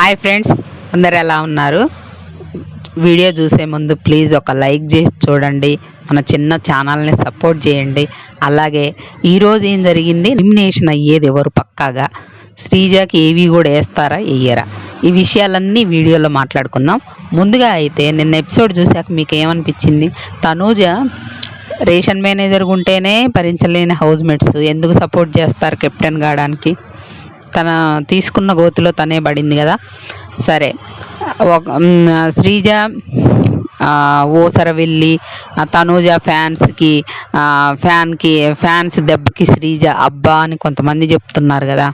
Hi friends, అందరు ఎలా ఉన్నారు? వీడియో చూసే ముందు ప్లీజ్ ఒక లైక్ చేసి చూడండి. మన చిన్న ఛానల్ని సపోర్ట్ చేయండి. అలాగే ఈరోజు ఏం జరిగింది, ఎలిమినేషన్ అయ్యేది ఎవరు, పక్కాగా శ్రీజకి ఏవి కూడా వేస్తారా వేయరా, ఈ విషయాలన్నీ వీడియోలో మాట్లాడుకుందాం. ముందుగా అయితే నిన్న ఎపిసోడ్ చూశాక మీకు ఏమనిపించింది? తనూజ రేషన్ మేనేజర్ ఉంటేనే భరించలేని హౌస్ మేట్స్ ఎందుకు సపోర్ట్ చేస్తారు కెప్టెన్ కావడానికి? తన తీసుకున్న గోతిలో తనే పడింది కదా. సరే, శ్రీజ ఓసర వెళ్ళి తనూజ ఫ్యాన్స్ దెబ్బకి శ్రీజ అబ్బా అని కొంతమంది చెప్తున్నారు కదా.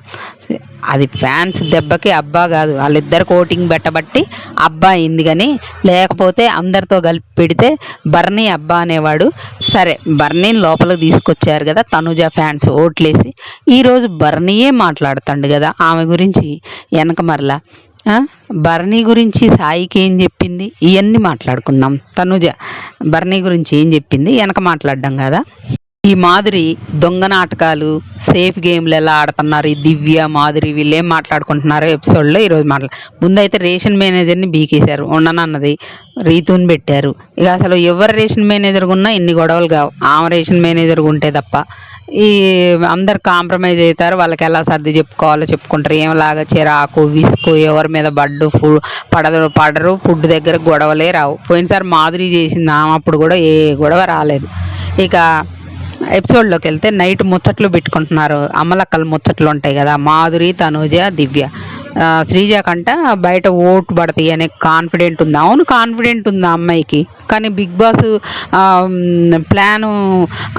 అది ఫ్యాన్స్ దెబ్బకి అబ్బా కాదు, వాళ్ళిద్దరు కోటింగ్ పెట్టబట్టి అబ్బా అయింది. కానీ లేకపోతే అందరితో కలిపి పెడితే బర్నీ అబ్బా అనేవాడు. సరే, బర్నీని లోపలికి తీసుకొచ్చారు కదా తనూజ ఫ్యాన్స్ ఓట్లేసి. ఈరోజు బర్నీయే మాట్లాడుతాడు కదా ఆమె గురించి. వెనక మరలా బర్నీ గురించి సాయికి ఏం చెప్పింది, ఇవన్నీ మాట్లాడుకుందాం. తనూజ బర్నీ గురించి ఏం చెప్పింది వెనక మాట్లాడడం కదా. ఈ మాధురి దొంగ నాటకాలు, సేఫ్ గేమ్లు ఎలా ఆడుతున్నారు, ఈ దివ్య మాధురి వీళ్ళు ఏం మాట్లాడుకుంటున్నారు ఎపిసోడ్లో ఈరోజు ముందైతే రేషన్ మేనేజర్ని బీకేశారు, ఉండనన్నది రీతుని పెట్టారు. ఇక అసలు ఎవరు రేషన్ మేనేజర్ ఉన్నా ఇన్ని గొడవలు కావు, ఆమె రేషన్ మేనేజర్ ఉంటే తప్ప. ఈ అందరు కాంప్రమైజ్ అవుతారు, వాళ్ళకి ఎలా సర్ది చెప్పుకోవాలో చెప్పుకుంటారు. ఏమలాగా చిరాకు విసుకు, ఎవరి మీద పడరు, ఫుడ్ దగ్గర గొడవలే రావు. పోయినసారి మాధురి చేసింది ఆమె, అప్పుడు కూడా ఏ గొడవ రాలేదు. ఇక ఎపిసోడ్లోకి వెళ్తే నైట్ ముచ్చట్లు పెట్టుకుంటున్నారు, అమ్మలక్కలు ముచ్చట్లు ఉంటాయి కదా, మాధురి తనూజ దివ్య. శ్రీజ కంట బయట ఓటు పడతాయి అనే కాన్ఫిడెంట్ ఉంది. అవును, కాన్ఫిడెంట్ ఉంది ఆ అమ్మాయికి. కానీ బిగ్ బాస్ ప్లాను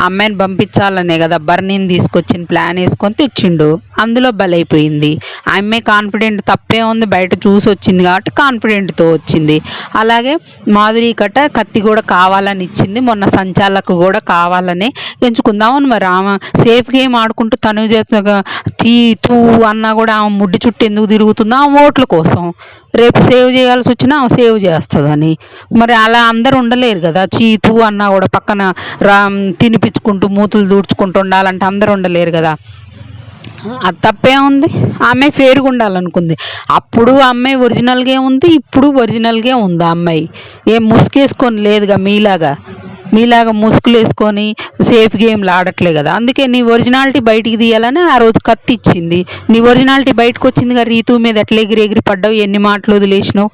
అమ్మాయిని పంపించాలనే కదా బర్నీని తీసుకొచ్చిన ప్లాన్ వేసుకొని తెచ్చిండు, అందులో బలైపోయింది. ఆ అమ్మాయి కాన్ఫిడెంట్ తప్పే ఉంది, బయట చూసి వచ్చింది కాబట్టి కాన్ఫిడెంట్తో వచ్చింది. అలాగే మాధురి కట్ట కత్తి కూడా కావాలని ఇచ్చింది, మొన్న సంచాలకు కూడా కావాలని ఎంచుకుంది. అవును, మరి ఆమె సేఫ్ గేమ్ ఆడుకుంటూ తను తూ అన్నా కూడా ఆమె ముడ్డి చుట్టూ ఎందుకు తిరుగుతుందో? ఆ ఓట్ల కోసం. రేపు సేవ్ చేయాల్సి వచ్చినా ఆమె సేవ్ చేస్తుందని. మరి అలా అందరూ ఉండలేరు కదా, చీతూ అన్నా కూడా పక్కన తినిపించుకుంటూ మూతులు దూడ్చుకుంటూ ఉండాలంటే అందరూ ఉండలేరు కదా. అది తప్పే ఉంది, ఆమె ఫేర్గా ఉండాలనుకుంది. అప్పుడు అమ్మాయి ఒరిజినల్గా ఉంది, ఇప్పుడు ఒరిజినల్గా ఉంది. ఆ అమ్మాయి ఏం ముసుగేసుకొని లేదుగా, మీలాగా ముసుగులు వేసుకొని సేఫ్ గేమ్లు ఆడట్లే కదా. అందుకే నీ ఒరిజినాలిటీ బయటికి తీయాలని ఆ రోజు కత్తి ఇచ్చింది. నీ ఒరిజినాలిటీ బయటకు వచ్చింది కదా. రీతు మీద ఎట్లా ఎగిరి పడ్డావు, ఎన్ని మాటలు వదిలేసినావు.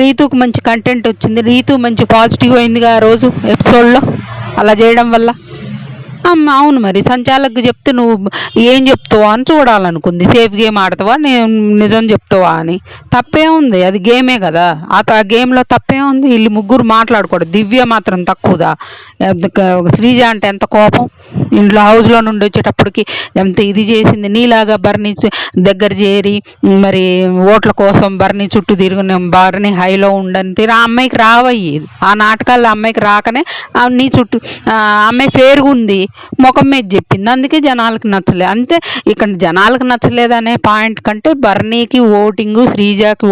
రీతుకు మంచి కంటెంట్ వచ్చింది, రీతు మంచి పాజిటివ్ అయిందిగా ఆ రోజు ఎపిసోడ్లో అలా చేయడం వల్ల. అవును, మరి సంచాలకు చెప్తే నువ్వు ఏం చెప్తావా అని చూడాలనుకుంది. సేఫ్ గేమ్ ఆడతావా, నేను నిజం చెప్తావా అని. తప్పే ఉంది, అది గేమే కదా. ఆ గేమ్లో తప్పే ఉంది. వీళ్ళు ముగ్గురు మాట్లాడుకోవడం. దివ్య మాత్రం తక్కువదా? శ్రీజ అంటే ఎంత కోపం, ఇంట్లో హౌస్లో నుండి వచ్చేటప్పటికి ఎంత ఇది చేసింది. నీలాగా బర్నీ దగ్గర చేరి మరి ఓట్ల కోసం బర్నీ చుట్టూ తిరిగిన, బర్నీ హైలో ఉండని తీరు ఆ అమ్మాయికి రావయ్యి. ఆ నాటకాల్లో అమ్మాయికి రాకనే నీ చుట్టూ అమ్మాయి ఫేర్గా ఉంది, ముఖం మీద చెప్పింది, అందుకే జనాలకు నచ్చలేదు. అంటే ఇక్కడ జనాలకు నచ్చలేదనే పాయింట్ కంటే బర్నీకి ఓటింగు, శ్రీజాకి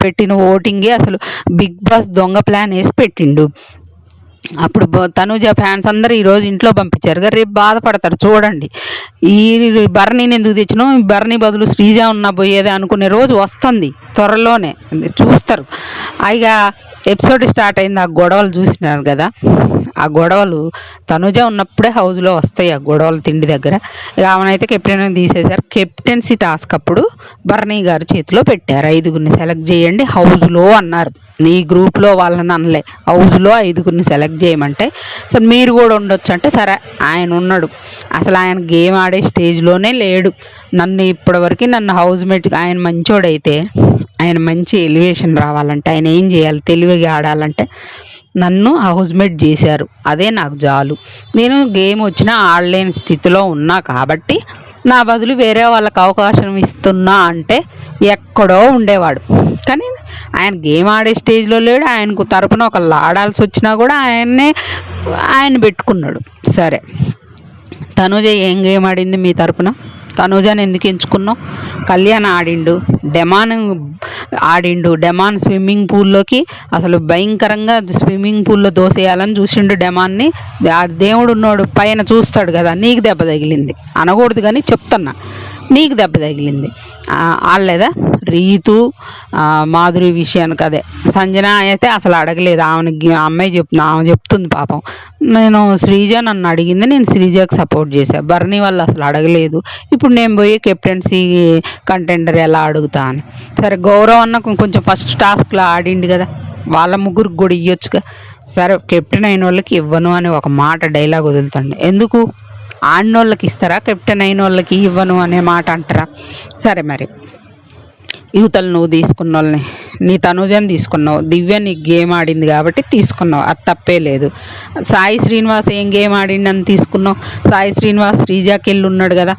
పెట్టిన ఓటింగే అసలు బిగ్ బాస్ దొంగ ప్లాన్ వేసి పెట్టిండు. అప్పుడు తనూజ ఫ్యాన్స్ అందరూ ఈరోజు ఇంట్లో పంపించారు కదా, రేపు బాధపడతారు చూడండి. ఈ బర్నీని ఎందుకు తెచ్చినాం, బర్నీ బదులు శ్రీజ ఉన్న పోయేది అనుకునే రోజు వస్తుంది త్వరలోనే, చూస్తారు. ఇక ఎపిసోడ్ స్టార్ట్ అయింది, ఆ గొడవలు చూసినారు కదా. ఆ గొడవలు తనూజ ఉన్నప్పుడే హౌస్లో వస్తాయి, ఆ గొడవలు తిండి దగ్గర. ఇక ఆమెనైతే కెప్టెన్ తీసేశారు. కెప్టెన్సీ టాస్క్ అప్పుడు బర్నీ గారు చేతిలో పెట్టారు, 5గురిని సెలెక్ట్ చేయండి హౌస్లో అన్నారు. నీ గ్రూప్లో వాళ్ళని అనలే, హౌస్లో 5గురిని సెలెక్ట్ చేయమంటే సరే మీరు కూడా ఉండొచ్చు అంటే సరే ఆయన ఉన్నాడు. అసలు ఆయన గేమ్ ఆడే స్టేజ్లోనే లేడు. ఇప్పటివరకు నన్ను హౌస్ మేట్, ఆయన మంచోడైతే ఆయన మంచి ఎలివేషన్ రావాలంటే ఆయన ఏం చేయాలి, తెలివిగా ఆడాలంటే నన్ను హౌస్మేట్ చేశారు, అదే నాకు చాలు. నేను గేమ్ వచ్చినా ఆడలేని స్థితిలో ఉన్నా కాబట్టి నా బదులు వేరే వాళ్ళకి అవకాశం ఇస్తున్నా అంటే ఎక్కడో ఉండేవాడు. కానీ ఆయన గేమ్ ఆడే స్టేజ్లో లేడు. ఆయనకు తరపున ఒకళ్ళు ఆడాల్సి వచ్చినా కూడా ఆయన పెట్టుకున్నాడు. సరే, తనూజ ఏం గేమ్ ఆడింది మీ తరపున? తనూజని ఎందుకు ఎంచుకున్నావు? కళ్యాణ్ ఆడిండు, డెమాన్ స్విమ్మింగ్ పూల్లోకి అసలు భయంకరంగా స్విమ్మింగ్ పూల్లో దోసేయాలని చూసిండు డెమాన్ని. ఆ దేవుడు ఉన్నాడు పైన చూస్తాడు కదా. నీకు దెబ్బ తగిలింది అనకూడదు కానీ చెప్తున్నా, నీకు దెబ్బ తగిలింది. ఆడలేదా? రీతు మాధురి విషయానికి అదే సంజన అయితే అసలు అడగలేదు. అమ్మాయి ఆమె చెప్తుంది పాపం, నేను శ్రీజ నన్ను అడిగింది, నేను శ్రీజకి సపోర్ట్ చేశాను, బర్నీ వాళ్ళు అసలు అడగలేదు, ఇప్పుడు నేను పోయి కెప్టెన్సీ కంటెండర్ ఎలా అడుగుతా అని. సరే గౌరవ్ అన్న కొంచెం ఫస్ట్ టాస్క్లో ఆడిండు కదా, వాళ్ళ ముగ్గురికి కూడా ఇవ్వచ్చుగా. సరే కెప్టెన్ అయిన వాళ్ళకి ఇవ్వను అని ఒక మాట డైలాగ్ వదులుతాండి, ఎందుకు ఆడినోళ్ళకి ఇస్తారా, కెప్టెన్ అయిన వాళ్ళకి ఇవ్వను అనే మాట అంటారా? సరే మరి యువతలు నువ్వు తీసుకున్న వాళ్ళని, నీ తనుజని తీసుకున్నావు, దివ్య నీకు గేమ్ ఆడింది కాబట్టి తీసుకున్నావు, అది తప్పే లేదు. సాయి శ్రీనివాస్ ఏం గేమ్ ఆడిండని తీసుకున్నావు? సాయి శ్రీనివాస్ శ్రీజాకి వెళ్ళి ఉన్నాడు కదా,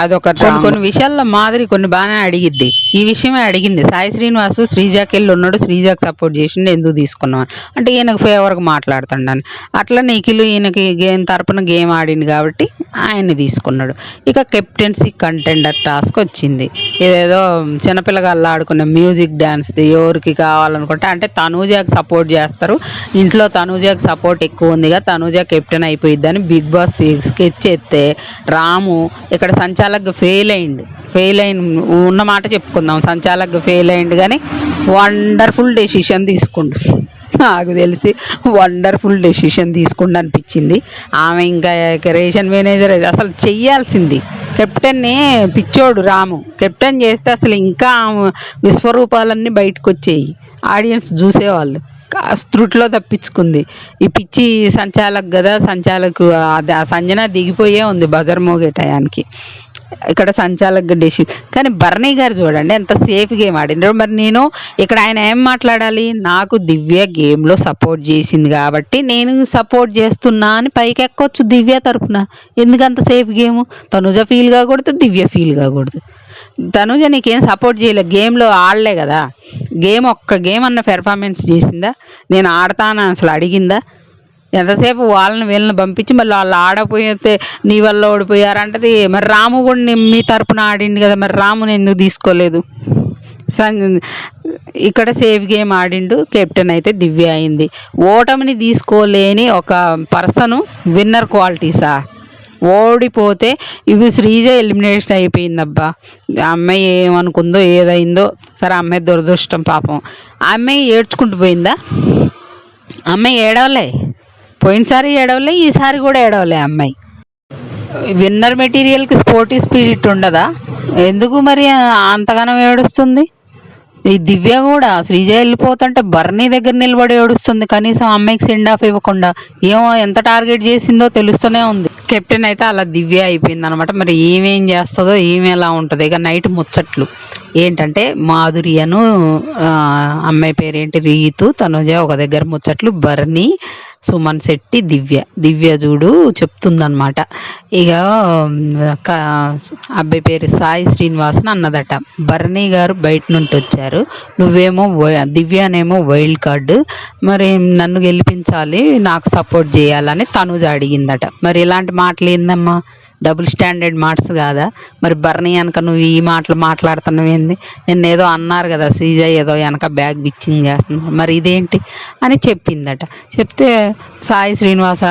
అదొక కొన్ని విషయాల్లో మాదిరి కొన్ని బాగానే అడిగిద్ది, ఈ విషయమే అడిగింది. సాయి శ్రీనివాసు శ్రీజాకి వెళ్ళి ఉన్నాడు, శ్రీజాకి సపోర్ట్ చేసిండు, ఎందుకు తీసుకున్నావు అంటే ఈయనకు ఫేవర్గా మాట్లాడుతుండని. అట్లా నిఖిల్ ఈయనకి గేమ్ తరపున గేమ్ ఆడింది కాబట్టి ఆయన్ని తీసుకున్నాడు. ఇక కెప్టెన్సీ కంటెండర్ టాస్క్ వచ్చింది. ఏదేదో చిన్నపిల్లగాళ్ళు ఆడుకునే మ్యూజిక్ డ్యాన్స్ది ఎవరికి కావాలనుకుంటే, అంటే తనూజాకి సపోర్ట్ చేస్తారు, ఇంట్లో తనూజాకి సపోర్ట్ ఎక్కువ ఉందిగా, తనూజా కెప్టెన్ అయిపోయిద్దని బిగ్ బాస్ స్కెచ్ చేస్తే రాము ఇక్కడ సంచాలకుగా ఫెయిల్ అయిన ఉన్న మాట చెప్పుకుందాం, సంచాలకుగా ఫెయిల్ అయిండు కానీ వండర్ఫుల్ డెసిషన్ తీసుకుండు. నాకు తెలిసి వండర్ఫుల్ డెసిషన్ తీసుకుండు అనిపించింది. ఆమె ఇంకా రేషన్ మేనేజర్ అసలు చెయ్యాల్సింది, కెప్టెన్ని పిచ్చోడు రాము కెప్టెన్ చేస్తే అసలు ఇంకా విశ్వరూపాలన్నీ బయటకు వచ్చేయి, ఆడియన్స్ చూసేవాళ్ళు. స్త్రుట్లో తప్పించుకుంది ఈ పిచ్చి సంచాలక్ కదా, సంచాలకు సంజన దిగిపోయే ఉంది బజర్ మోగే టయానికి. ఇక్కడ సంచాలక్ డెసి కానీ బర్నీ గారు చూడండి ఎంత సేఫ్ గేమ్ ఆడినారు. మరి నేను ఇక్కడ ఆయన ఏం మాట్లాడాలి, నాకు దివ్య గేమ్లో సపోర్ట్ చేసింది కాబట్టి నేను సపోర్ట్ చేస్తున్నా అని పైకి ఎక్కొచ్చు దివ్య తరపున. ఎందుకంత సేఫ్ గేమ్, తనుజ ఫీల్ కాకూడదు, దివ్య ఫీల్ కాకూడదు. తనుజ నీకేం సపోర్ట్ చేయలేదు, గేమ్లో ఆడలే కదా, ఒక్క గేమ్ అన్న పెర్ఫార్మెన్స్ చేసిందా, నేను ఆడతాను అసలు అడిగిందా? ఎంతసేపు వాళ్ళని వీళ్ళని పంపించి మళ్ళీ వాళ్ళు ఆడపోతే నీ వల్ల ఓడిపోయారంటది. మరి రాము కూడా మీ తరపున ఆడిండు కదా, మరి రాముని ఎందుకు తీసుకోలేదు? ఇక్కడ సేఫ్ గేమ్ ఆడిండు, కెప్టెన్ అయితే దివ్య అయింది. ఓటమిని తీసుకోలేని ఒక పర్సను విన్నర్ క్వాలిటీసా? ఓడిపోతే ఇవి శ్రీజ ఎలిమినేషన్ అయిపోయిందబ్బా, ఆ అమ్మాయి ఏమనుకుందో ఏదైందో, సరే అమ్మాయి దురదృష్టం పాపం. ఆ అమ్మాయి ఏడ్చుకుంటూ పోయిందా? అమ్మాయి ఏడవలే, పోయినసారి ఏడవలే, ఈసారి కూడా ఏడవలే. అమ్మాయి విన్నర్ మెటీరియల్కి స్పోర్టీ స్పిరిట్ ఉండదా? ఎందుకు మరి అంతగానం ఏడుస్తుంది? ఈ దివ్య కూడా శ్రీజ వెళ్ళిపోతుంటే బర్నీ దగ్గర నిలబడి ఏడుస్తుంది, కనీసం అమ్మాయికి సెండ్ ఆఫ్ ఇవ్వకుండా. ఏమో ఎంత టార్గెట్ చేసిందో తెలుస్తూనే ఉంది. కెప్టెన్ అయితే అలా దివ్య అయిపోయింది అనమాట. మరి ఏమేం చేస్తుందో, ఏమి ఎలా ఉంటుంది. ఇక నైట్ ముచ్చట్లు ఏంటంటే మాధురియను అమ్మాయి పేరేంటి రీతు, తనుజ ఒక దగ్గర ముచ్చట్లు, బర్నీ, సుమన్ శెట్టి, దివ్య చూడు చెప్తుందనమాట. ఇక అబ్బాయి పేరు సాయి శ్రీనివాసన్ అన్నదట, బర్నీ గారు బయట నుండి వచ్చారు, నువ్వేమో దివ్యనేమో వైల్డ్ కార్డు, మరి నన్ను గెలిపించాలి, నాకు సపోర్ట్ చేయాలని తనుజ అడిగిందట. మరి ఇలాంటి మాటలు ఏందమ్మా, డబుల్ స్టాండర్డ్ మార్క్స్ కాదా? మరి బర్నీ వెనక నువ్వు ఈ మాటలు మాట్లాడుతున్నావు ఏంది? నిన్న ఏదో అన్నారు కదా శ్రీజ ఏదో వెనక బ్యాగ్ బిచ్చింగ్ చేస్తుంది, మరి ఇదేంటి అని చెప్పిందట. చెప్తే సాయి శ్రీనివాస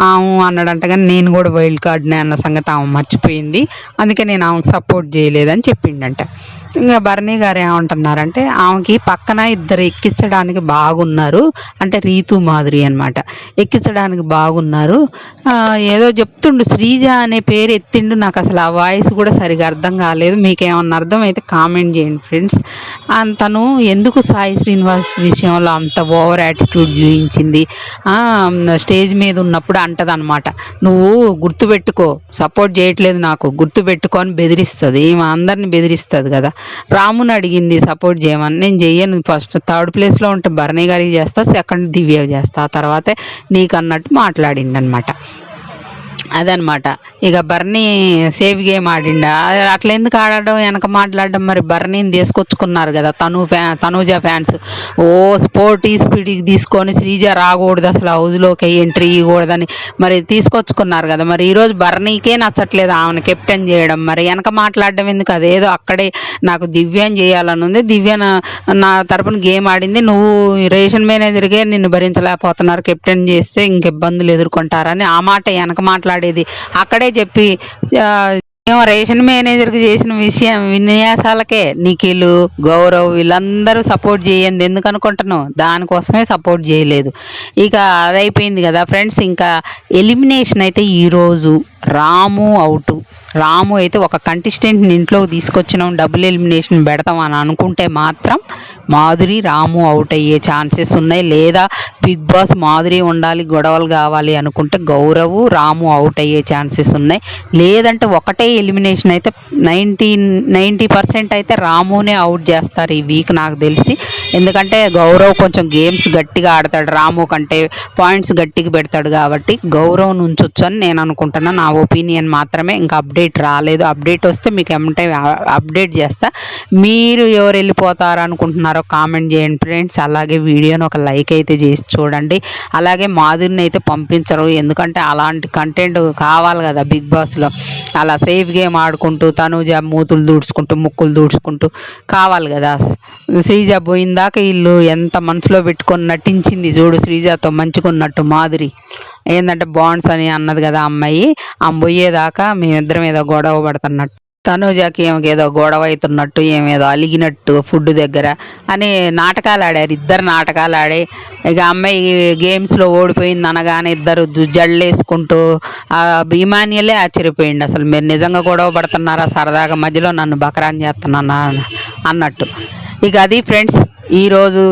ఆమె అన్నాడంట, కానీ నేను కూడా వైల్డ్ కార్డ్నే అన్న సంగతి ఆమె మర్చిపోయింది, అందుకే నేను ఆమెకు సపోర్ట్ చేయలేదని చెప్పిండంట. ఇంకా బర్నీ గారు ఏమంటున్నారంటే, ఆమెకి పక్కన ఇద్దరు ఎక్కించడానికి బాగున్నారు, అంటే రీతు మాధురి అనమాట, ఎక్కించడానికి బాగున్నారు, ఏదో చెప్తుండు, శ్రీజ అనే పేరు ఎత్తిండు, నాకు అసలు ఆ వాయిస్ కూడా సరిగా అర్థం కాలేదు, మీకేమన్నా అర్థం అయితే కామెంట్ చేయండి ఫ్రెండ్స్. తను ఎందుకు సాయి శ్రీనివాస్ విషయంలో అంత ఓవర్ యాటిట్యూడ్ చూపించింది? స్టేజ్ మీద ఉన్నప్పుడు అంటదనమాట, నువ్వు గుర్తుపెట్టుకో, సపోర్ట్ చేయట్లేదు నాకు గుర్తుపెట్టుకో అని బెదిరిస్తుంది. ఈమె అందరిని బెదిరిస్తుంది కదా. రాముని అడిగింది సపోర్ట్ చేయమని, నేను చెయ్యను, ఫస్ట్ థర్డ్ ప్లేస్లో ఉంటే బర్నీ గారికి చేస్తా, సెకండ్ దివ్యకి చేస్తా, ఆ తర్వాతే నీకు అన్నట్టు మాట్లాడిండు అనమాట. అదనమాట. ఇక బర్నీ సేఫ్ గేమ్ ఆడిండా, అట్లా ఎందుకు ఆడడం, వెనక మాట్లాడడం? మరి బర్నీని తీసుకొచ్చుకున్నారు కదా తనూజ ఫ్యాన్స్, ఓ స్పోర్టీ స్పీడ్కి తీసుకొని శ్రీజ రాకూడదు అసలు హౌస్లోకి ఎంట్రీ ఇవ్వకూడదని మరి తీసుకొచ్చుకున్నారు కదా. మరి ఈరోజు బర్నీకే నచ్చట్లేదు ఆమెను కెప్టెన్ చేయడం, మరి వెనక మాట్లాడడం ఎందుకు? అదేదో అక్కడే నాకు దివ్యం చేయాలని ఉంది, దివ్య నా తరపున గేమ్ ఆడింది, నువ్వు రేషన్ మేనేజర్గా నిన్ను భరించలేకపోతున్నారు, కెప్టెన్ చేస్తే ఇంక ఇబ్బందులు ఎదుర్కొంటారని ఆ మాట వెనక మాట్లాడేది అక్కడే చెప్పి ఏమో రేషన్ మేనేజర్కి చేసిన విన్యాసాలకే నిఖిల్, గౌరవ్ వీళ్ళందరూ సపోర్ట్ చేయండి ఎందుకు అనుకుంటున్నావు, దానికోసమే సపోర్ట్ చేయలేదు. ఇక అదైపోయింది కదా ఫ్రెండ్స్. ఇంకా ఎలిమినేషన్ అయితే ఈరోజు రాము అవుట్. రాము అయితే ఒక కంటెస్టెంట్ని ఇంట్లోకి తీసుకొచ్చినాం, డబుల్ ఎలిమినేషన్ పెడతాం అని అనుకుంటే మాత్రం మాధురి రాము అవుట్ అయ్యే ఛాన్సెస్ ఉన్నాయి. లేదా బిగ్ బాస్ మాధురి ఉండాలి, గొడవలు కావాలి అనుకుంటే గౌరవ్ రాము అవుట్ అయ్యే ఛాన్సెస్ ఉన్నాయి. లేదంటే ఒకటే ఎలిమినేషన్ అయితే 90% అయితే రామునే అవుట్ చేస్తారు ఈ వీక్ నాకు తెలిసి. ఎందుకంటే గౌరవ్ కొంచెం గేమ్స్ గట్టిగా ఆడతాడు, రాము కంటే పాయింట్స్ గట్టిగా పెడతాడు కాబట్టి గౌరవ్ ఉంచొచ్చు అని నేను అనుకుంటున్నా. నా ఒపీనియన్ మాత్రమే. ఇంకా అప్డేట్ రాలేదు. అప్డేట్ వస్తే మీకు ఏమంటే అప్డేట్ చేస్తా. మీరు ఎవరు వెళ్ళిపోతారు అనుకుంటున్నారో కామెంట్ చేయండి ఫ్రెండ్స్. అలాగే వీడియోని ఒక లైక్ అయితే చేసి చూడండి. అలాగే మాధురిని అయితే పంపించరు, ఎందుకంటే అలాంటి కంటెంట్ కావాలి కదా బిగ్ బాస్లో. అలా సేఫ్ గేమ్ ఆడుకుంటూ తనుజ మూతులు దూడ్చుకుంటూ ముక్కులు దూడ్చుకుంటూ కావాలి కదా. శ్రీజ పోయిందాక వీళ్ళు ఎంత మనసులో పెట్టుకొని నటించింది చూడు, శ్రీజతో మంచుకున్నట్టు మాధురి. ఏంటంటే బాండ్స్ అని అన్నది కదా అమ్మాయి, ఆమె పోయేదాకా మేమిద్దరం ఏదో గొడవ పడుతున్నట్టు, తనుజాకి ఏదో గొడవ అవుతున్నట్టు, ఏమేదో అలిగినట్టు ఫుడ్ దగ్గర అని నాటకాలు ఆడారు. ఇద్దరు నాటకాలు ఆడి ఇక అమ్మాయి గేమ్స్లో ఓడిపోయింది అనగానే ఇద్దరు జల్లేసుకుంటూ ఇమాన్యుయలే ఆశ్చర్యపోయింది. అసలు మీరు నిజంగా గొడవ పడుతున్నారా, సరదాగా మధ్యలో నన్ను బకరాన్ చేస్తున్నా అన్నట్టు. ఇక అది ఫ్రెండ్స్ ఈరోజు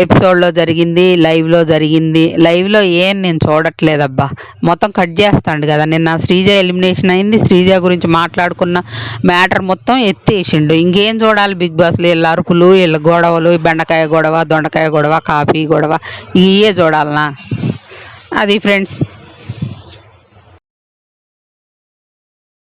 ఎపిసోడ్లో జరిగింది, లైవ్లో జరిగింది. లైవ్లో ఏం నేను చూడట్లేదబ్బా, మొత్తం కట్ చేస్తాడు కదా. నిన్న శ్రీజ ఎలిమినేషన్ అయింది, శ్రీజ గురించి మాట్లాడుకున్న మ్యాటర్ మొత్తం ఎత్తేసిండు. ఇంకేం చూడాలి బిగ్ బాస్లో? వీళ్ళ అరుపులు, వీళ్ళ గొడవలు, బెండకాయ గొడవ, దొండకాయ గొడవ, కాఫీ గొడవ, ఇవే చూడాలనా? అది ఫ్రెండ్స్.